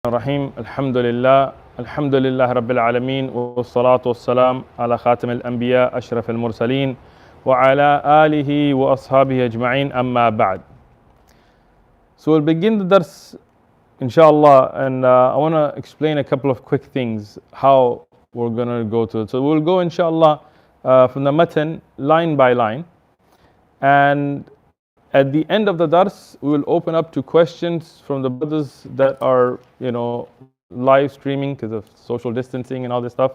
الرحيم الحمد لله رب العالمين والصلاة والسلام على خاتم الأنبياء أشرف المرسلين وعلى آله وأصحابه أجمعين أما بعد. So we'll begin the dars inshallah, and I want to explain a couple of quick things how we're going to go to it. So we'll go inshallah from the matan line by line, and at the end of the dars, we will open up to questions from the brothers that are, live streaming because of social distancing and all this stuff.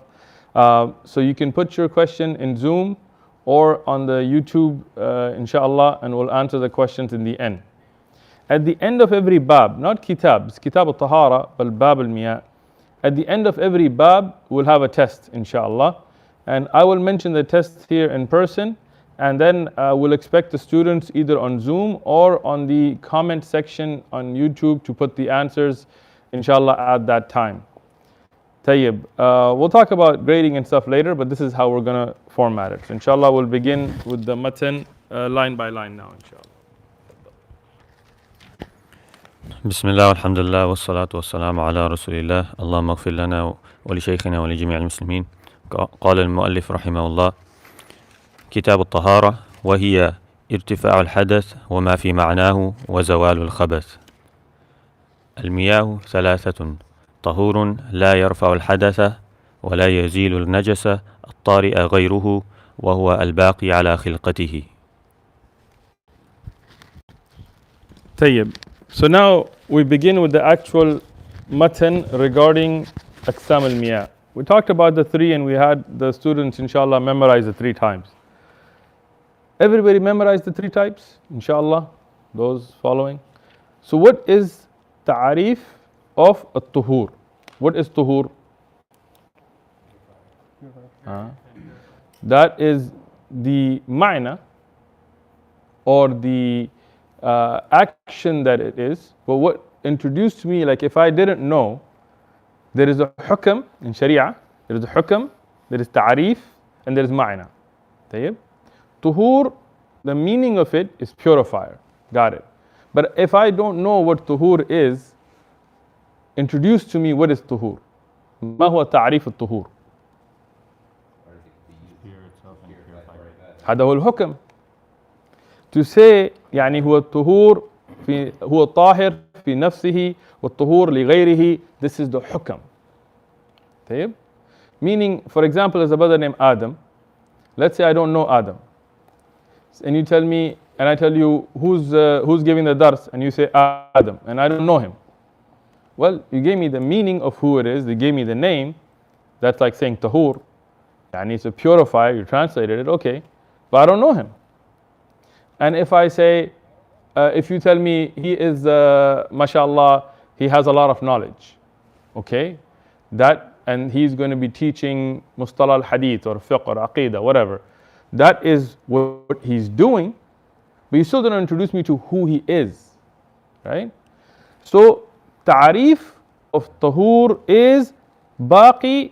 So you can put your question in Zoom or on the YouTube, inshallah, and we'll answer the questions in the end. At the end of every bab, not kitab, it's kitab al-tahara, but bab al-miyah. At the end of every bab, we'll have a test, inshallah. And I will mention the test here in person. And then we'll expect the students either on Zoom or on the comment section on YouTube to put the answers, inshallah, at that time. Tayyib. We'll talk about grading and stuff later, but this is how we're going to format it. So inshallah, we'll begin with the matan line by line now, inshallah. بسم الله والحمد لله والصلاة والسلام على رسول الله اللهم اغفر لنا ولشيخنا ولجميع المسلمين. قال المؤلف رحمه الله: كتاب الطهارة، وهي ارتفاع الحدث وما في معناه وزوال الخبث. المياه ثلاثة: طهور لا يرفع الحدث ولا يزيل النجس الطارئ غيره وهو الباقي على خلقته. Tayyib. So now we begin with the actual matan regarding Aqsam al-Miyah. We talked about the three and we had the students inshallah memorize the 3 times. Everybody memorize the 3 types, inshallah, those following. So what is ta'arif of at-tuhur? What is tuhur? That is the ma'na or the action that it is. But what introduced to me, like if I didn't know, there is a hukam in Sharia, there is a hukam, there is ta'arif, and there is ma'na. Tayyib? Tuhur, the meaning of it is purifier. Got it. But if I don't know what tuhur is, introduce to me what is tuhur. ما هو تعريف الطهور؟ هذا هو الحكم. To say يعني هو الطهور هو الطاهر في نفسه والطهور لغيره. This is the hukam. طيب? Meaning, for example, there's a brother named Adam. Let's say I don't know Adam. And you tell me, and I tell you who's giving the dars, and you say Adam, and I don't know him. Well, you gave me the meaning of who it is, they gave me the name. That's like saying tahur, and it's a purifier, you translated it, okay, but I don't know him. And if I say, if you tell me he is, mashallah, he has a lot of knowledge, okay, and he's going to be teaching Mustalah al-Hadith or Fiqh or Aqidah, whatever. That is what he's doing, but you still don't introduce me to who he is, right? So, ta'arif of tahur is باقي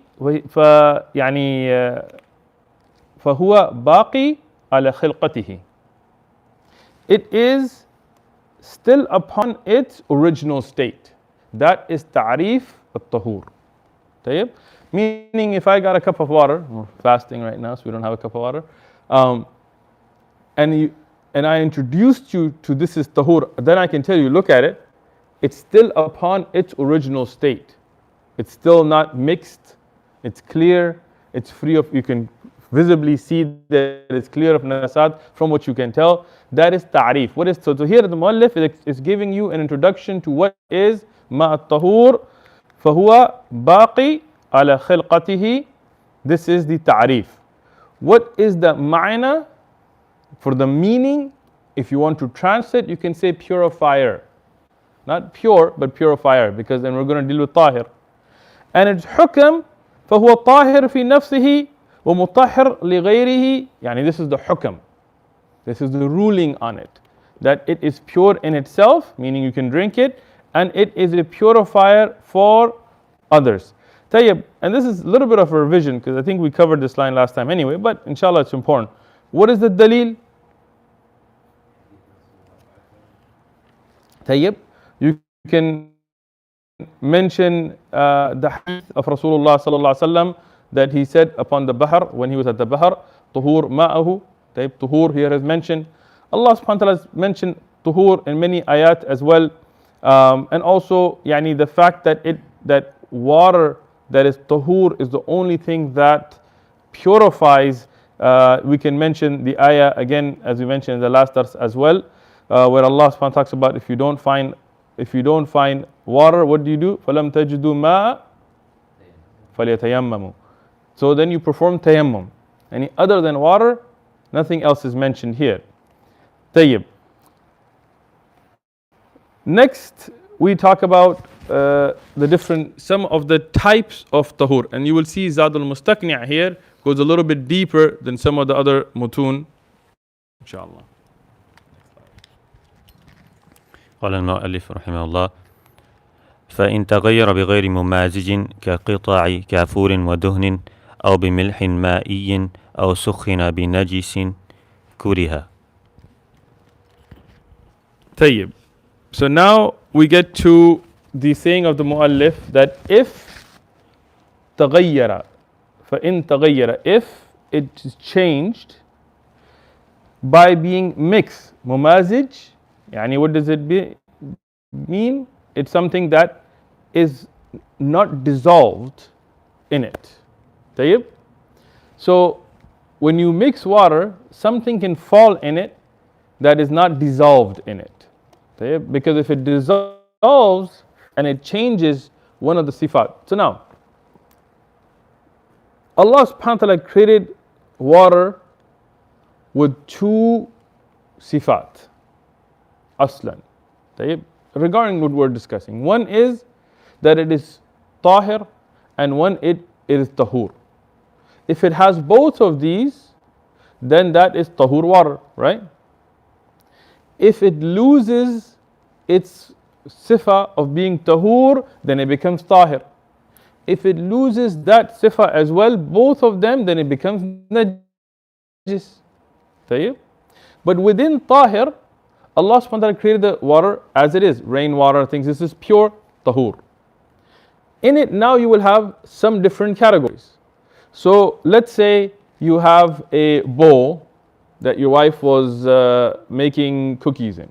يعني فهو باقي على خلقته. It is still upon its original state. That is ta'arif of tahur. طيب? Meaning, if I got a cup of water, we're fasting right now, so we don't have a cup of water, and I introduced you to this is tahur, then I can tell you, look at it, it's still upon its original state. It's still not mixed, it's clear, it's free of, you can visibly see that it's clear of nasad from what you can tell. That is ta'arif. What is, so here the muallif is giving you an introduction to what is ma'at tahur, fahuwa baqi ala khilqatihi. This is the ta'arif. What is the ma'na? For the meaning, if you want to translate, you can say purifier. Not pure, but purifier, because then we're going to deal with tahir. And it's hukam, فهو طاهر في نفسه ومطهر لغيره. يعني this is the hukam. This is the ruling on it. That it is pure in itself, meaning you can drink it, and it is a purifier for others. Tayyib, and this is a little bit of a revision because I think we covered this line last time anyway, but inshallah it's important. What is the dalil? Tayyib, you can mention the hadith of Rasulullah sallallahu alaihi wasallam that he said upon the Bahr, when he was at the Bahr, Tahūr ma'ahu. Tahūr here is mentioned. Allah subhanahu wa ta'ala has mentioned Tahūr in many ayat as well. And also yani the fact that that water that is Tahūr is the only thing that purifies. We can mention the ayah again, as we mentioned in the last dars as well, where Allah subhanahu wa ta'ala talks about if you don't find water, what do? فَلَمْ تَجِدُوا مَاءً فَلْيَتَيَمَّمُوا. So then you perform tayammum. Any other than water, nothing else is mentioned here. Tayyib. Next, we talk about some of the types of tahur, and you will see Zadul Mustaqni here goes a little bit deeper than some of the other mutun. Inshallah. قال المؤلف رحمه الله: فإن تغير بغير ممازج كقطع كافور ودهن أو بملح مائي أو سخن بنجس كره. Tayyib. So now we get to the saying of the muallif that if تغير, فإن تغير, if it is changed by being mixed, mumazij, yani what does it mean? It's something that is not dissolved in it. Tayyib. So when you mix water, something can fall in it that is not dissolved in it. Tayyib. Because if it dissolves and it changes one of the sifat. So now, Allah subhanahu wa ta'ala created water with two sifat, aslan. Tayyib. Regarding what we're discussing, one is that it is tahir and one it is tahur. If it has both of these, then that is tahur water, right? If it loses its sifa of being tahur, then it becomes tahir. If it loses that sifa as well, both of them, then it becomes najis. Tayyib. But within tahir, Allah subhanahu wa ta'ala created the water as it is, rainwater, things. This is pure tahur. In it now you will have some different categories. So let's say you have a bowl that your wife was making cookies in.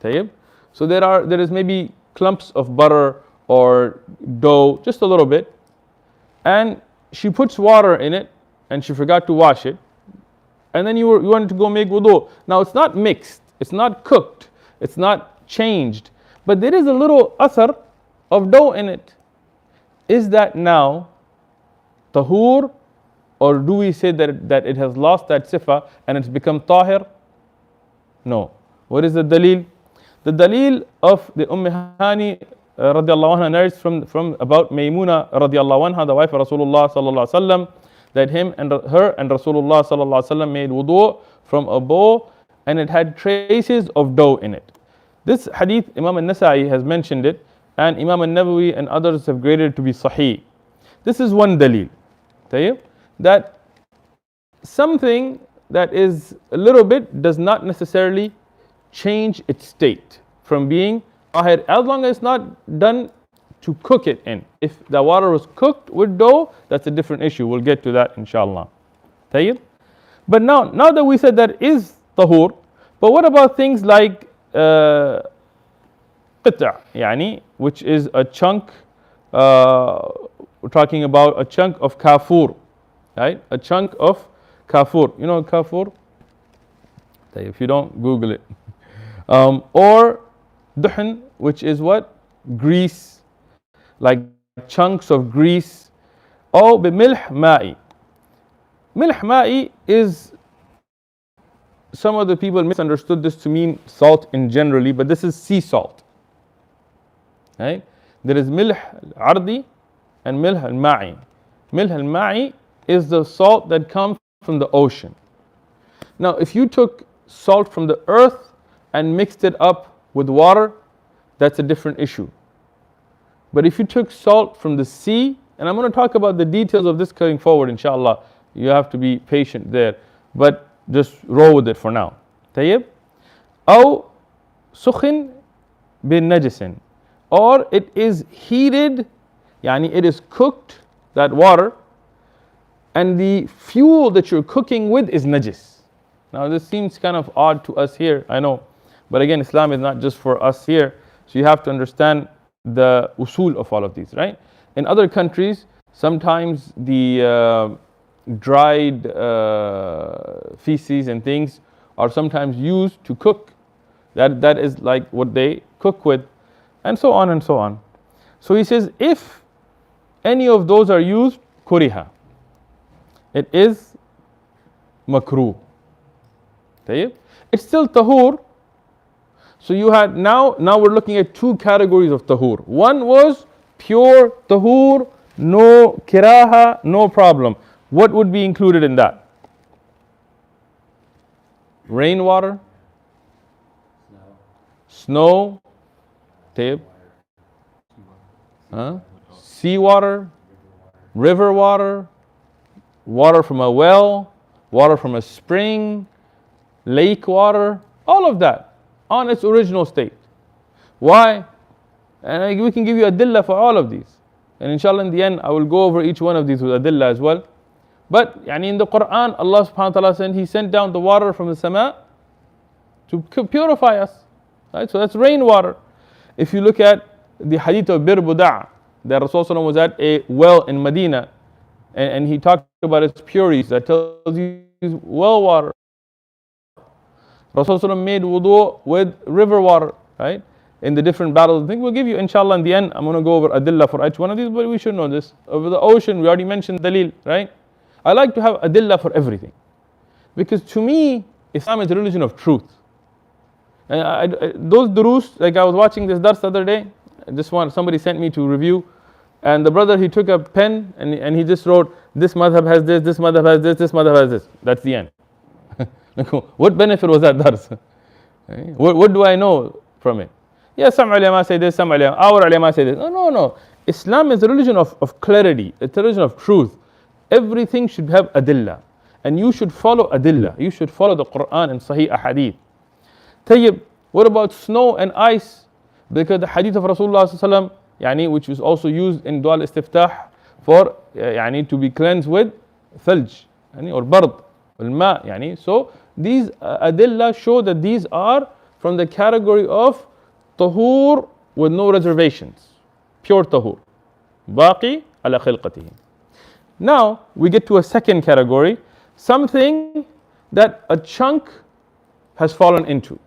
Tayyib. So there is maybe clumps of butter or dough, just a little bit, and she puts water in it and she forgot to wash it, and then you wanted to go make wudu. Now it's not mixed, it's not cooked, it's not changed, but there is a little athar of dough in it. Is that now tahur, or do we say that it has lost that sifa and it's become tahir? No. What is the dalil? The dalil of the Hani radiallahu anha narrates from about Maymuna radiallahu anha, the wife of Rasulullah sallallahu alaihi wasallam, that her and Rasulullah sallallahu alaihi wasallam made wudu from a bowl and it had traces of dough in it. This hadith, Imam al-Nasa'i has mentioned it, and Imam al-Nawawi and others have graded it to be sahih. This is one dalil, that something that is a little bit does not necessarily change its state from being tahir, as long as it's not done to cook it in. If the water was cooked with dough, that's a different issue. We'll get to that inshallah. But now that we said that is tahur, but what about things like qita', yani, which is a chunk, we're talking about a chunk of kafur, right? A chunk of kafur. You know kafur? If you don't, Google it. Or duhn, which is what? Grease, like chunks of grease. Or bimilh ma'i. Milh ma'i is, some of the people misunderstood this to mean salt in generally, but this is sea salt. Right? There is milh al-ardi and milh al-ma'i. Milh al-ma'i is the salt that comes from the ocean. Now, if you took salt from the earth and mixed it up with water, that's a different issue. But if you took salt from the sea, and I'm going to talk about the details of this going forward, inshallah, you have to be patient there, but just roll with it for now. Tayyib? أو سخن بالنجس, or it is heated, yani it is cooked, that water, and the fuel that you're cooking with is najis. Now this seems kind of odd to us here, I know, but again, Islam is not just for us here, so you have to understand the usul of all of these, right? In other countries, sometimes the dried feces and things are sometimes used to cook. That is like what they cook with, and so on and so on. So he says, if any of those are used, kuriha, it is makruh. It's still tahur. So you had now we're looking at two categories of tahur. One was pure tahur, no kiraha, no problem. What would be included in that? Rainwater, snow, seawater, river water, water from a well, water from a spring, lake water, all of that on its original state. Why? And we can give you adillah for all of these. And inshallah in the end I will go over each one of these with adillah as well. But in the Quran, Allah subhanahu wa ta'ala said He sent down the water from the sama to purify us. Right? So that's rainwater. If you look at the hadith of Bir Buda', that Rasulullah was at a well in Medina, and he talked about its purities, that tells you well water. Rasulullah made wudu with river water, right? In the different battles. I think we'll give you, inshallah, in the end, I'm going to go over adillah for each one of these, but we should know this. Over the ocean, we already mentioned dalil, right? I like to have adillah for everything. Because to me, Islam is a religion of truth. And those durus, like I was watching this dars the other day, somebody sent me to review, and the brother, he took a pen and he just wrote, this madhab has this madhab has this madhab has this. That's the end. What benefit was that dars? What do I know from it? Yeah, some ulama say this, some ulama, our ulama say this. No. Islam is a religion of clarity, it's a religion of truth. Everything should have adillah. And you should follow adillah. You should follow the Quran and Sahih Ahadith. Tayyib, what about snow and ice? Because the hadith of Rasulullah which was also used in Dua al-Istiftah for to be cleansed with thalj or bard, al-ma. So these adillah show that these are from the category of tahur with no reservations. Pure tahur. Baqi ala khilqatihi. Now we get to a second category, something that a chunk has fallen into.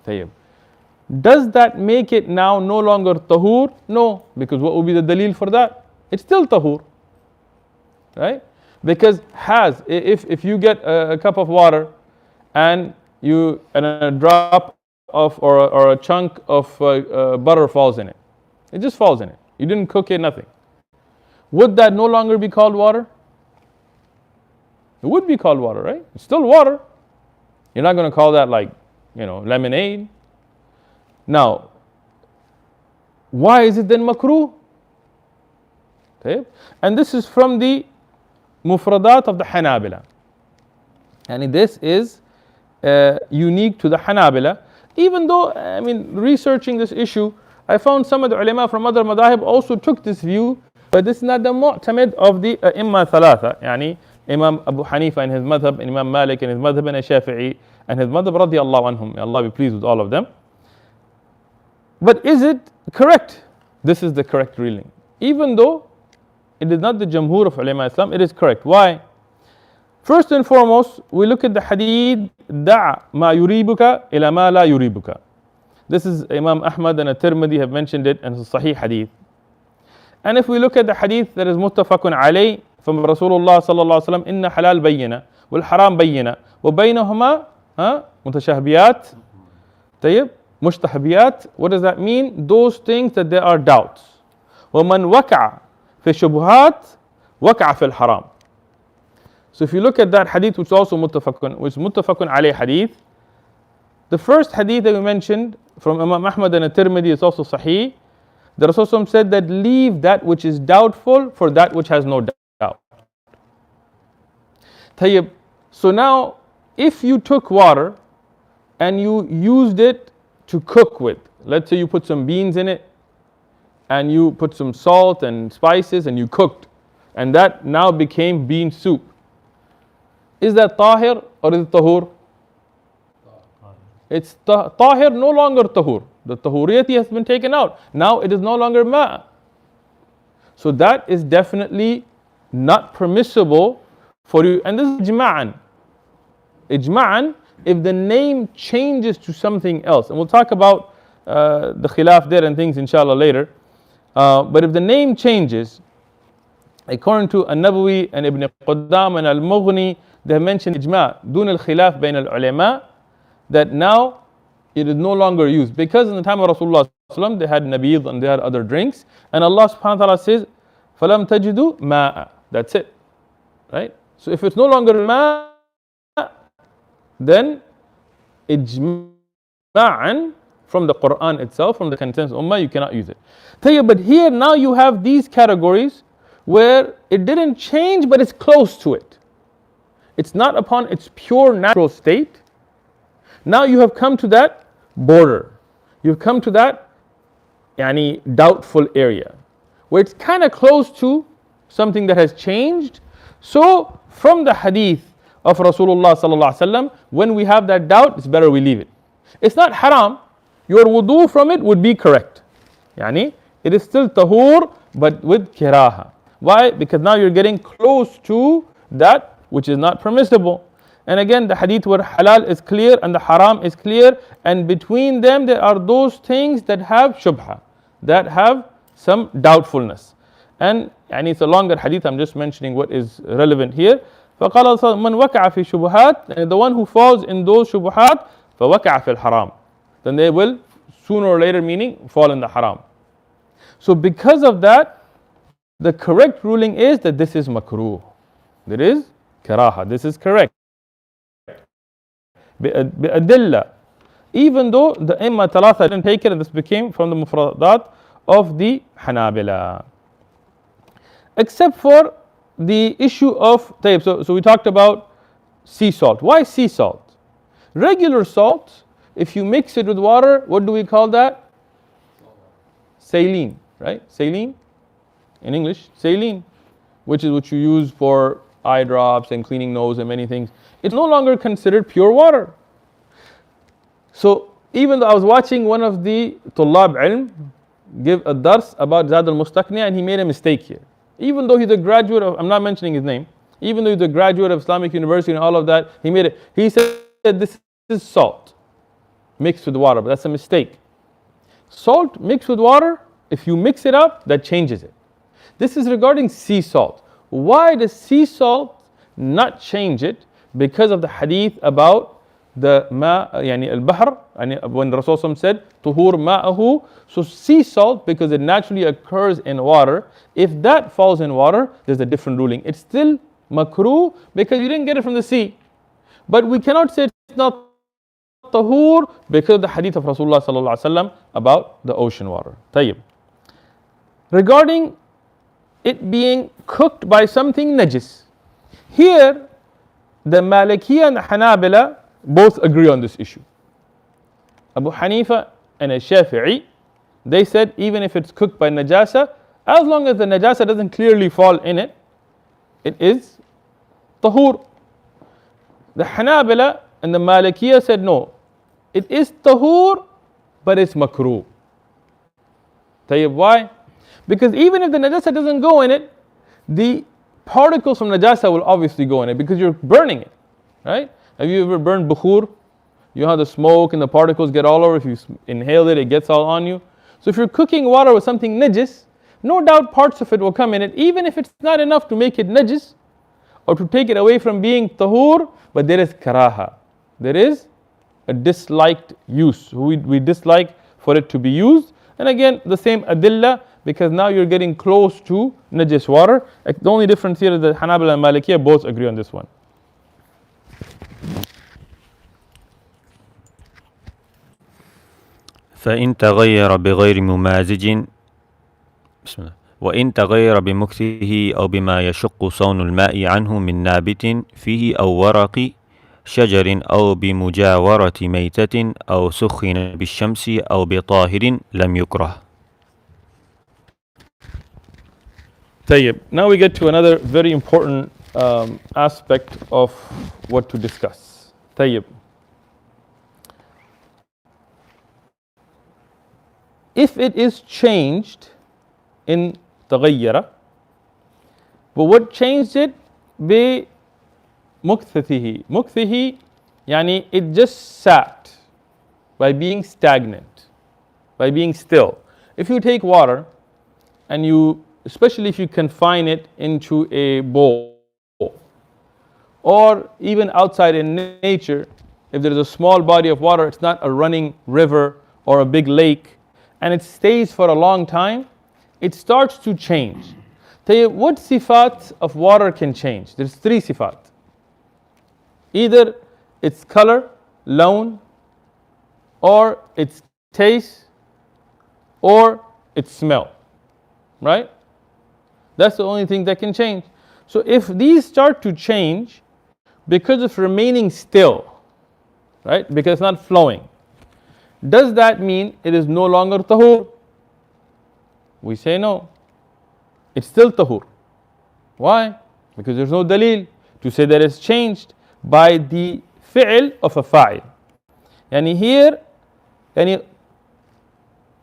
Tayyib. Does that make it now no longer tahur? No, because what would be the dalil for that? It's still tahur, right? Because if you get a cup of water and a drop of or a chunk of butter falls in it, it just falls in it. You didn't cook it, nothing. Would that no longer be called water? It would be called water, right? It's still water. You're not going to call that lemonade. Now, why is it then makruh? Okay. And this is from the mufradat of the Hanabila. And this is unique to the Hanabila. Even though, researching this issue, I found some of the ulama from other madahib also took this view, but this is not the mu'tamid of the Imam Thalatha, Imam Abu Hanifa and his madhab, and Imam Malik and his madhab, and Shafi'i and his madhab, radiyallahu anhum. May Allah be pleased with all of them. But is it correct? This is the correct ruling. Even though it is not the jamhur of ulama Islam, it is correct. Why? First and foremost, we look at the hadith, da' ma yuribuka ila ma la yuribuka. This is Imam Ahmad and At-Tirmidhi have mentioned it, and it's a sahih hadith. And if we look at the hadith that is muttafaqun alayh from Rasulullah sallallahu alaihi wasallam, inna halal bayyina wal haram bayyina wa baynahuma mutashahbiyat. Tayyib, mushtahabiyat. What does that mean? Those things that there are doubts. وَمَنْ وَقَعَ فِي الشُّبُهَاتِ وَقَعَ فِي الْحَرَامِ. So if you look at that hadith, which is also muttafaqun alayh hadith, the first hadith that we mentioned from Imam Ahmad and At-Tirmidhi is also sahih. The Rasul said that leave that which is doubtful for that which has no doubt. Tayyib. So now, if you took water and you used it to cook with, let's say you put some beans in it, and you put some salt and spices and you cooked, and that now became bean soup. Is that tahir or is it tahur? It's tahir, no longer tahur. The tahuriyati has been taken out. Now it is no longer ma'. So that is definitely not permissible for you. And this is ijma'an. Ijma'an, if the name changes to something else. And we'll talk about the khilaf there and things inshallah later. But if the name changes, according to An-Nawawi and Ibn Qudam and Al-Mughni, they have mentioned ijma' dun al-khilaf bayn al-ulama, that now it is no longer used. Because in the time of Rasulullah they had nabid and they had other drinks. And Allah subhanahu wa ta'ala says, فَلَمْ تَجِدُوا مَاءً. That's it. Right? So if it's no longer ma', then ijma'an from the Quran itself, from the consensus ummah, you cannot use it. But here now you have these categories where it didn't change, but it's close to it. It's not upon its pure natural state. Now you have come to that border. You've come to that doubtful area where it's kind of close to something that has changed. So from the hadith of Rasulullah sallallahu alaihi wasallam, when we have that doubt, it's better we leave it. It's not haram. Your wudu from it would be correct. It is still tahur, but with kiraha. Why? Because now you're getting close to that which is not permissible. And again, the hadith where halal is clear and the haram is clear, and between them there are those things that have shubha, that have some doubtfulness. And it's a longer hadith, I'm just mentioning what is relevant here. فَقَالَ مَنْ وَقَعَ فِي شُبُهَاتٍ, and the one who falls in those shubuhat, فَوَقَعَ فِي الْحَرَامِ, then they will sooner or later, meaning fall in the haram. So because of that, the correct ruling is that this is makruh. There is karaha. This is correct. بِأَدِلَّةٍ. Even though the Imma Thalatha didn't take it, and this became from the mufradat of the Hanabila. Except for the issue of tayyib. So we talked about sea salt. Why sea salt? Regular salt, if you mix it with water, what do we call that? Saline, right? Saline in English, saline, which is what you use for eye drops and cleaning nose and many things. It's no longer considered pure water. So even though I was watching one of the Tullab Ilm give a dars about Zad al-Mustaqni, and he made a mistake here. Even though he's a graduate of, I'm not mentioning his name, even though he's a graduate of Islamic University and all of that, he said this is salt mixed with water, but that's a mistake. Salt mixed with water, if you mix it up, that changes it. This is regarding sea salt. Why does sea salt not change it? Because of the hadith about the al-bahr, when Rasulullah said tuhur ma'ahu. So sea salt, because it naturally occurs in water, if that falls in water, there's a different ruling. It's still makruh because you didn't get it from the sea. But we cannot say it's not tahur because of the hadith of Rasulullah sallallahu alaihi wasallam about the ocean water. Tayyib. Regarding it being cooked by something najis, here the Malikiyya and the Hanabila both agree on this issue. Abu Hanifa and Shafi'i, they said even if it's cooked by najasa, as long as the najasa doesn't clearly fall in it, it is tahur. The Hanabila and the Malikiyya said no, it is tahur, but it's makruh. Tayyib, why? Because even if the najasa doesn't go in it, the particles from najasa will obviously go in it because you're burning it, right? Have you ever burned bukhur? You know how the smoke and the particles get all over. If you inhale it, it gets all on you. So if you're cooking water with something najis, no doubt parts of it will come in it, even if it's not enough to make it najis or to take it away from being tahur, but there is karaha. There is a disliked use. We dislike for it to be used. And again, the same adillah, because now you're getting close to najis water. The only difference here is that Hanabila and Malikiyya both agree on this one. فإن تغير بغير ممازج بسم الله وإن تغير بمكثه أو بما يشق صون الماء عنه من نابت فيه أو ورق شجر أو بمجاورة ميتة أو سخن بالشمس أو بطاهر لم يكره. طيب, now we get to another very important aspect of what to discuss. طيب, if it is changed in تغير, but what changed it بمكثه. مكثه يعني it just sat by being stagnant, by being still. If you take water and you, especially if you confine it into a bowl, or even outside in nature, if there is a small body of water, it's not a running river or a big lake, and it stays for a long time, it starts to change. What sifat of water can change? There's three sifat. Either its color, lawn, or its taste, or its smell. Right? That's the only thing that can change. So if these start to change because of remaining still, right, because it's not flowing, does that mean it is no longer tahur? We say no. It's still tahur. Why? Because there's no dalil to say that it's changed by the fi'l of a fa'il. Yani here, yani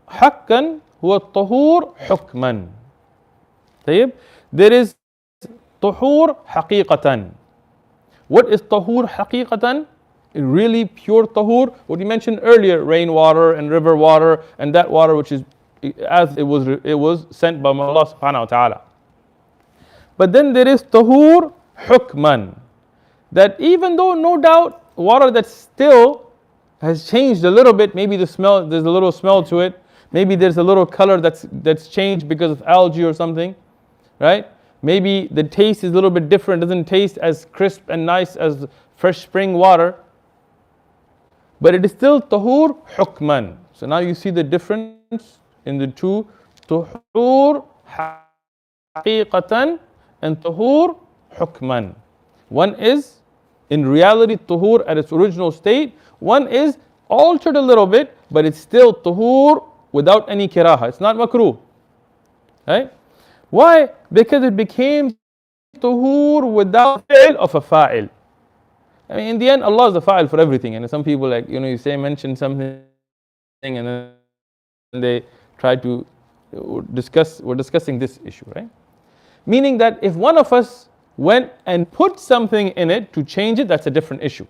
حقا هو الطهور حكما. طيب, there is طهور حقيقة. What is طهور حقيقة? Really pure tahur, what we mentioned earlier, rainwater and river water, and that water which is as it was sent by Allah subhanahu wa ta'ala. But then there is tahur hukman, that even though no doubt water that still has changed a little bit, maybe the smell, there's a little smell to it, maybe there's a little color that's changed because of algae or something, right? Maybe the taste is a little bit different, doesn't taste as crisp and nice as fresh spring water, but it is still tahur hukman. So now you see the difference in the two, tahur haqiqatan and tahur hukman. One is in reality tahur at its original state, one is altered a little bit, but it's still tahur without any kiraha. It's not makruh. Right? Why? Because it became tahur without fi'l of a fa'il. I mean, in the end, Allah is the fa'il for everything. And some people, like, you say, mention something, and then they try to discuss, we're discussing this issue, right? Meaning that if one of us went and put something in it to change it, that's a different issue.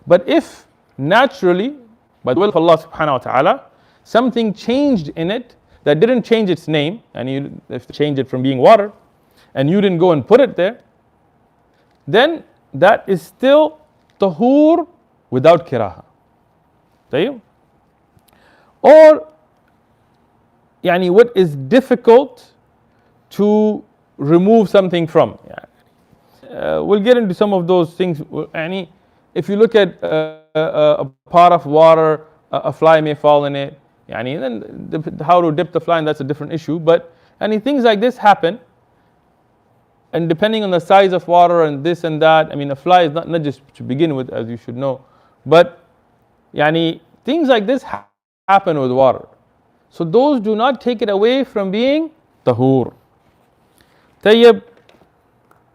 But if naturally, by the will of Allah subhanahu wa ta'ala, something changed in it that didn't change its name, and you changed it from being water, and you didn't go and put it there, then that is still tahur without kiraha. طيب? Or يعني what is difficult to remove something from. We'll get into some of those things. يعني if you look at a pot of water, a fly may fall in it. يعني then how to dip the fly, and that's a different issue. But things like this happen. And depending on the size of water and this and that, I mean, a fly is not just to begin with, as you should know. But things like this happen with water. So those do not take it away from being tahur. Tayyib.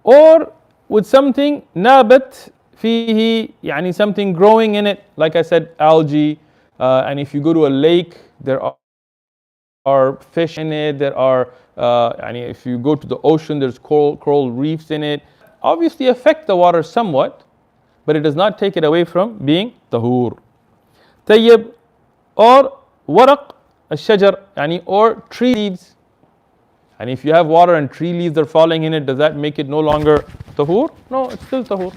Or with something nabat fihi, something growing in it, like I said, algae. And if you go to a lake, there are fish in it, there are if you go to the ocean, there's coral reefs in it. Obviously affect the water somewhat, but it does not take it away from being tahur. Tayyib. Or waraq al-shajar, or tree leaves. And if you have water and tree leaves are falling in it, does that make it no longer tahur? No, it's still tahur.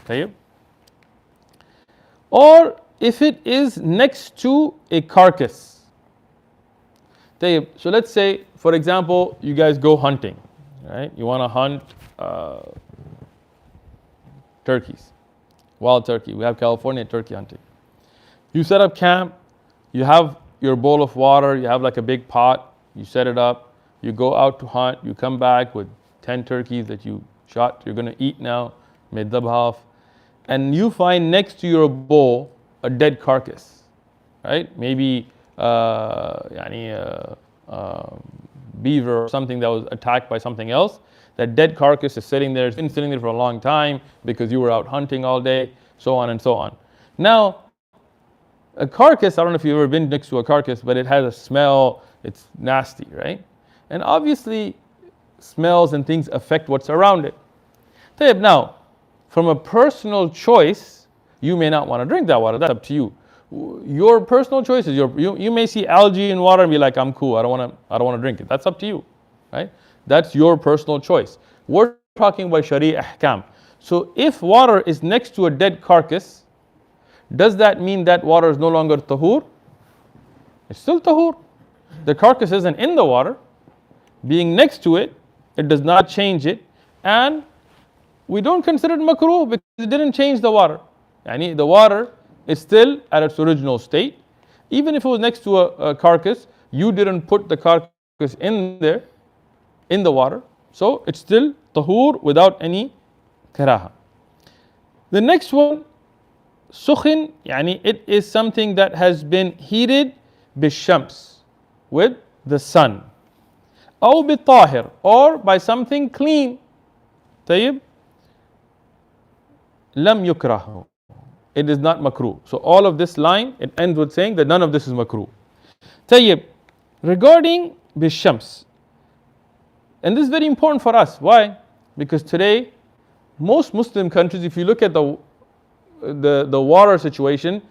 Tayyib. Or if it is next to a carcass. Tayyib. So let's say, for example, you guys go hunting, right? You want to hunt turkeys, wild turkey. We have California turkey hunting. You set up camp, you have your bowl of water, you have like a big pot, you set it up, you go out to hunt, you come back with 10 turkeys that you shot, you're going to eat now, made dhabha, and you find next to your bowl a dead carcass, right? Maybe beaver or something that was attacked by something else. That dead carcass is sitting there, it's been sitting there for a long time because you were out hunting all day, so on and so on. Now, a carcass, I don't know if you've ever been next to a carcass, but it has a smell, it's nasty, right? And obviously, smells and things affect what's around it. Now, from a personal choice, you may not want to drink that water, that's up to you. Your personal choices, you may see algae in water and be like, I'm cool, I don't want to drink it. That's up to you, right? That's your personal choice. We're talking about Sharia ahkam. So if water is next to a dead carcass, does that mean that water is no longer tahūr? It's still tahūr. The carcass isn't in the water. Being next to it, it does not change it. And we don't consider it makruh because it didn't change the water. The water is still at its original state. Even if it was next to a carcass, you didn't put the carcass in there, in the water. So it's still tahūr without any karaha. The next one, sukhin, it is something that has been heated bishams, with the sun. Aw bitahir, or by something clean. Tayyib. Lam yukrahu. It is not makruh. So all of this line, it ends with saying that none of this is makruh. Tayyib. Regarding bishams, and this is very important for us. Why? Because today, most Muslim countries, if you look at the water situation,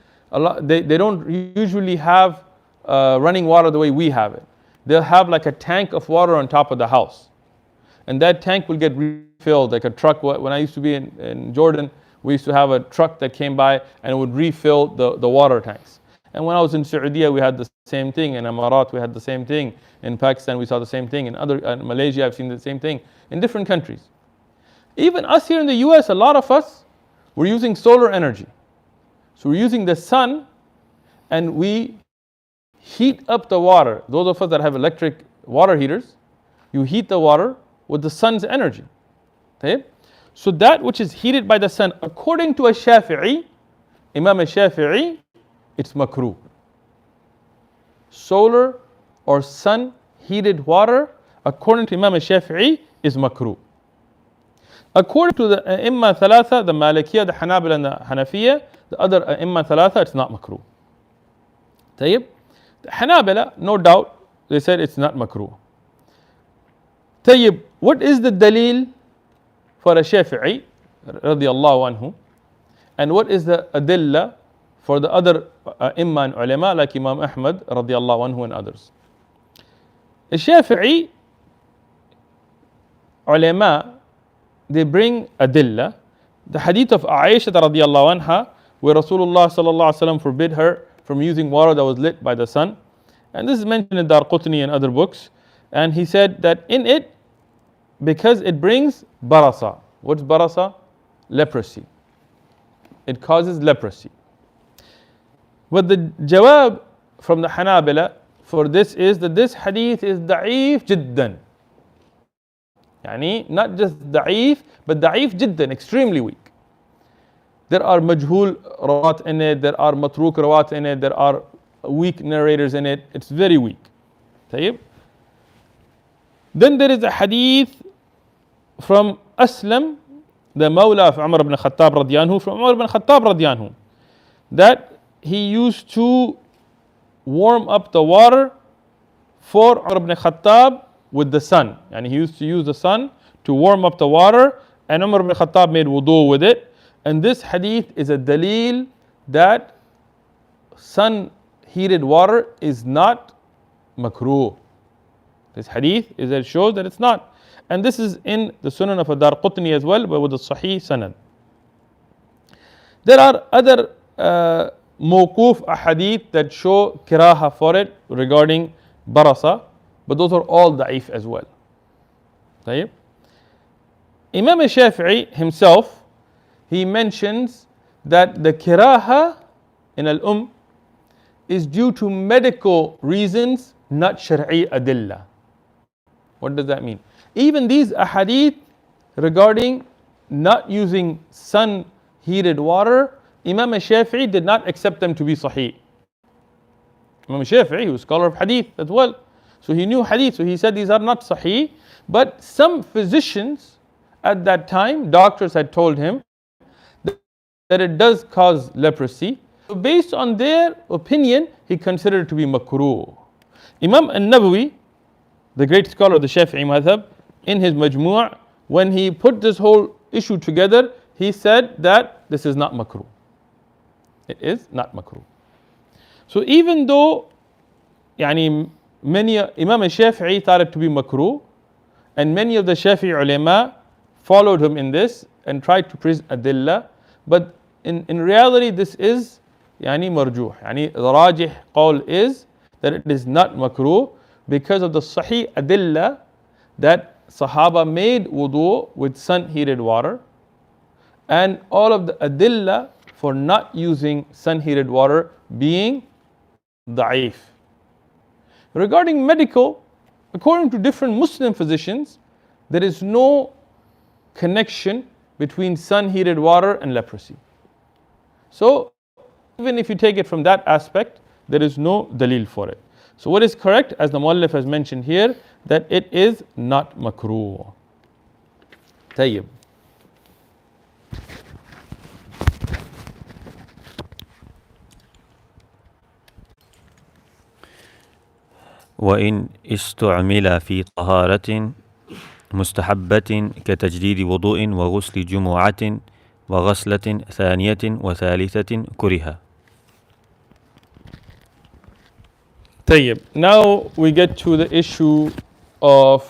they don't usually have running water the way we have it. They'll have like a tank of water on top of the house, and that tank will get refilled like a truck. When I used to be in Jordan, we used to have a truck that came by and it would refill the water tanks. And when I was in Saudi, we had the same thing. In Emirat, we had the same thing. In Pakistan, we saw the same thing. In Malaysia, I've seen the same thing. In different countries. Even us here in the US, a lot of us, we're using solar energy. So we're using the sun and we heat up the water. Those of us that have electric water heaters, you heat the water with the sun's energy. Okay? So that which is heated by the sun, according to a Shafi'i, Imam al-Shafi'i, it's makruh. Solar or sun heated water, according to Imam al-Shafi'i, is makruh. According to the Imam Thalatha, the Malikiyah, the Hanabila and the Hanafiya, the other Imam Thalatha, it's not makruh. Tayyib. The Hanabila, no doubt, they said it's not makruh. Tayyib, what is the dalil for a Shafi'i, radiyallahu anhu, and what is the adilla for the other imma and ulama like Imam Ahmad radiyallahu anhu and others? The Shafi'i ulama, they bring adilla, the hadith of Aisha radiyallahu anha, where Rasulullah sallallahu alaihi wasallam forbid her from using water that was lit by the sun. And this is mentioned in Darqutni and other books. And he said that in it, because it brings barasa. What's barasa? Leprosy. It causes leprosy. But the jawab from the Hanabila for this is that this hadith is da'if jiddan. Not just da'if, but da'if jiddan, extremely weak. There are majhul rawat in it, there are matruk rawat in it, there are weak narrators in it. It's very weak. Tayyib. Then there is a hadith from Aslam, the Mawla of Umar ibn Khattab radiyallahu anhu, from Umar ibn Khattab radiyallahu anhu, that he used to warm up the water for Umar ibn Khattab with the sun. And he used to use the sun to warm up the water, and Umar ibn Khattab made wudu with it. And this hadith is a dalil that sun heated water is not makruh. This hadith is that it shows that it's not. And this is in the Sunan of Darqutni as well, but with the Sahih Sanad. There are other mawquf ahadith that show kiraha for it regarding barasa, but those are all da'if as well. طيب. Imam al-Shafi'i himself, he mentions that the kiraha in al is due to medical reasons, not shar'i adilla. What does that mean? Even these ahadith regarding not using sun heated water, Imam Shafi'i did not accept them to be sahih. Imam Shafi'i, he was a scholar of hadith as well. So he knew hadith, so he said these are not sahih. But some physicians at that time, doctors had told him that it does cause leprosy. So based on their opinion, he considered it to be makruh. Imam al-Nawawi, the great scholar of the Shafi'i madhab, in his Majmu', when he put this whole issue together, he said that this is not makruh. It is not makruh. So even though many Imam al-Shafi'i thought it to be makruh, and many of the Shafi'i ulama followed him in this and tried to present adillah, but in reality this is marjuh. The rajih qawl is that it is not makruh because of the sahih adillah that Sahaba made wudu with sun heated water, and all of the adillah for not using sun heated water being da'if. Regarding medical, according to different Muslim physicians, there is no connection between sun heated water and leprosy. So even if you take it from that aspect, there is no dalil for it. So what is correct, as the Muallif has mentioned here, that it is not makruh. Tayyib. وإن استعمل في طهارة مستحبة كتجديد وضوء وغسل جمعة وغسلة ثانية وثالثة كره. Tayyib. Now we get to the issue of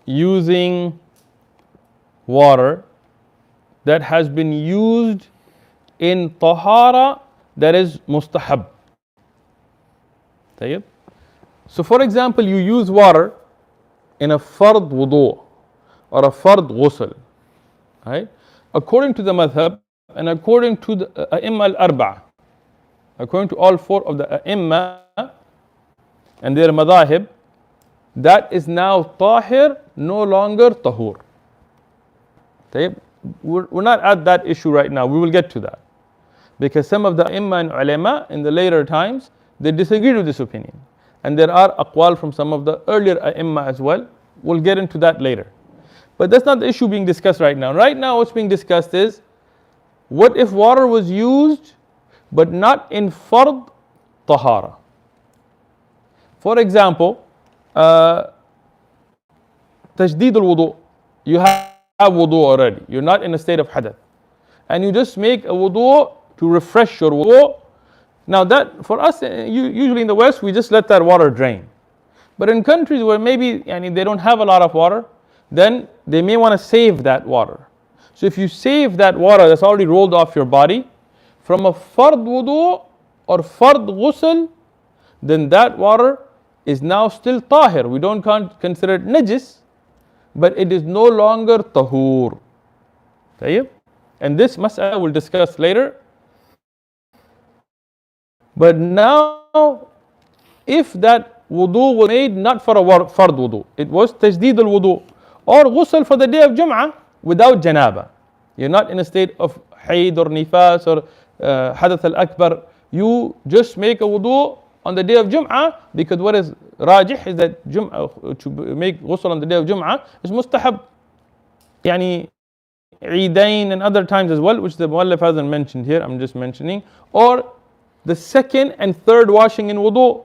using water that has been used in tahara that is mustahab. Tayyib. So for example, you use water in a fard wudu or a fard ghusl, right? According to the madhab and according to the a'imma al-arba'a, according to all four of the a'imma and their madahib, that is now tahir, no longer tahur. We're not at that issue right now, we will get to that. Because some of the a'imma and ulama in the later times, they disagreed with this opinion. And there are aqwal from some of the earlier a'imma as well. We'll get into that later. But that's not the issue being discussed right now. Right now what's being discussed is, what if water was used but not in fard tahara? For example, tajdeed al-wudu. You have wudu already. You're not in a state of hadath. And you just make a wudu to refresh your wudu. Now that, for us, usually in the West, we just let that water drain. But in countries where maybe they don't have a lot of water, then they may want to save that water. So if you save that water that's already rolled off your body from a fard wudu or fard ghusl, then that water is now still tahir. We don't consider it najis, but it is no longer tahur. And this mas'ala we'll discuss later. But now, if that wudu was made not for a fard wudu, it was tajdeed al-wudu or ghusl for the day of Jum'ah without janaba. You're not in a state of hayd or nifas or hadath al-akbar. You just make a wudu on the day of Jum'ah, because what is rajih is that to make ghusl on the day of Jum'ah is mustahab. Eidain and other times as well, which the Muallif hasn't mentioned here, I'm just mentioning. Or the second and third washing in wudu.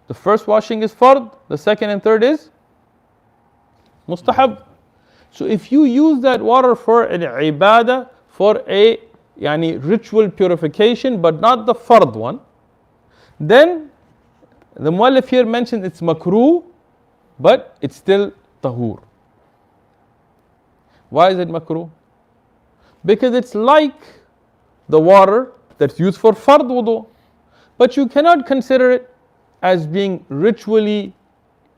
The first washing is fard, the second and third is mustahab. So if you use that water for an ibadah, for a ritual purification, but not the fard one, then the Muallif here mentioned it's makruh, but it's still tahur. Why is it makruh? Because it's like the water that's used for fard wudu, but you cannot consider it as being ritually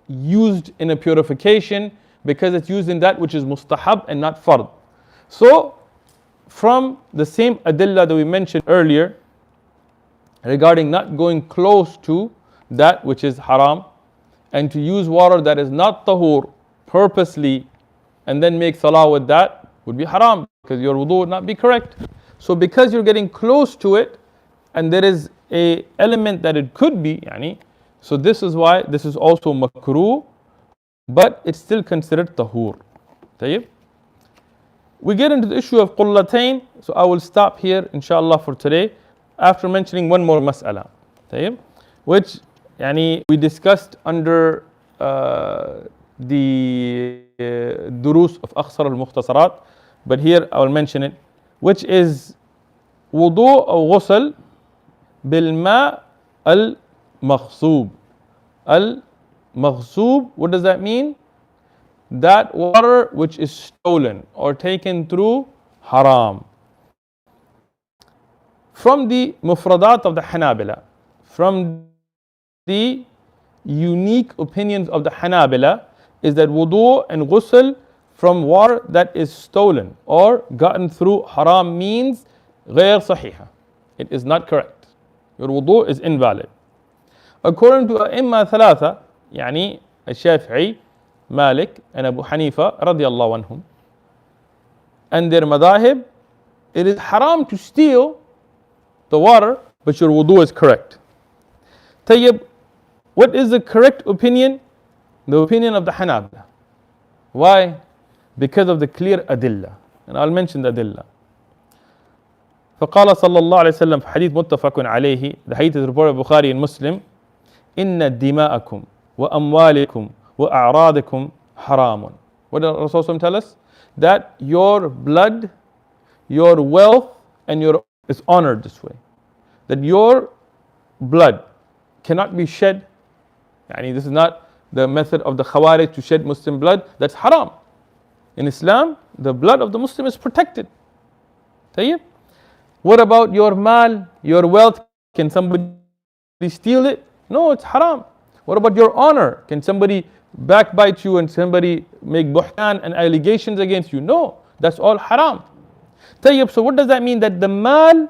used in a purification, because it's used in that which is mustahab and not fard. So from the same adillah that we mentioned earlier regarding not going close to that which is haram, and to use water that is not tahur purposely and then make salah with that would be haram, because your wudu would not be correct. So because you're getting close to it and there is a element that it could be, so this is why this is also makruh, but it's still considered tahur. طيب. We get into the issue of qullatayn, so I will stop here inshallah for today after mentioning one more mas'ala, طيب, which we discussed under the durus of akhsar al-mukhtasarat, but here I will mention it, which is wudu or ghusl bil ma al-maghsub. Al-maghsub, what does that mean? That water which is stolen or taken through haram. From the mufradat of the Hanabila, from the unique opinions of the Hanabila, is that wudu and ghusl from water that is stolen or gotten through haram means غير صحيحة. It is not correct. Your wudu is invalid. According to A'imma Thalatha, Al-Shafi'i, Malik and Abu Hanifa radiyallahu anhum, and their madahib, it is haram to steal the water, but your wudu is correct. Tayyib, what is the correct opinion? The opinion of the Hanabila. Why? Because of the clear adillah. And I'll mention the adillah. فقال صلى الله عليه وسلم في حديث متفق عليه, the hadith is reported by Bukhari and Muslim, إن دماءكم وأموالكم وأعراضكم حرام. What did Rasulullah tell us? That your blood, your wealth, and your is honored this way. That your blood cannot be shed. This is not the method of the Khawarij to shed Muslim blood. That's haram. In Islam, the blood of the Muslim is protected. طيب. What about your mal, your wealth? Can somebody steal it? No, it's haram. What about your honor? Can somebody backbite you and somebody make buhtan and allegations against you? No, that's all haram. طيب, so what does that mean? That the mal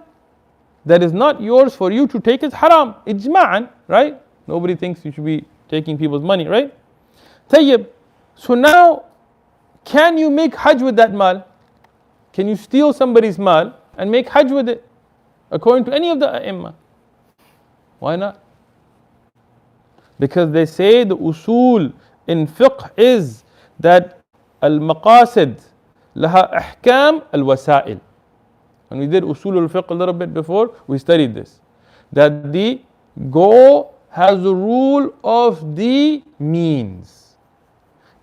that is not yours for you to take is haram. Ijma'an, right? Nobody thinks you should be taking people's money, right? طيب, so now, can you make hajj with that mal? Can you steal somebody's mal and make hajj with it? According to any of the a'imma. Why not? Because they say the usul in fiqh is that al-maqasid laha ahkam al-wasail. When we did usul al-fiqh a little bit before, we studied this. That the goal has the rule of the means.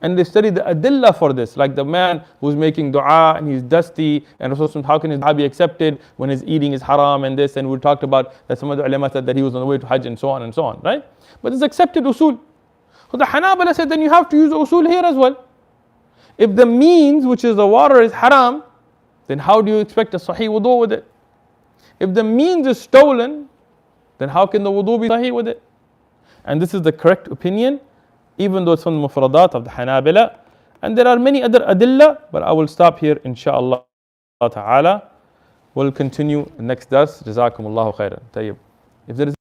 And they studied the adillah for this, like the man who's making dua and he's dusty, and Rasulullah, how can his dua be accepted when his eating is haram and this, and we talked about that some of the ulama said that he was on the way to Hajj and so on, right? But it's accepted usul. So the Hanabala said then you have to use the usul here as well. If the means, which is the water, is haram, then how do you expect a sahih wudu with it? If the means is stolen, then how can the wudu be sahih with it? And this is the correct opinion, even though it's from the mufradat of the Hanabila. And there are many other adillah, but I will stop here inshaAllah ta'ala. We'll continue next dars. Jazakumullahu khairan. Tayyib. If there is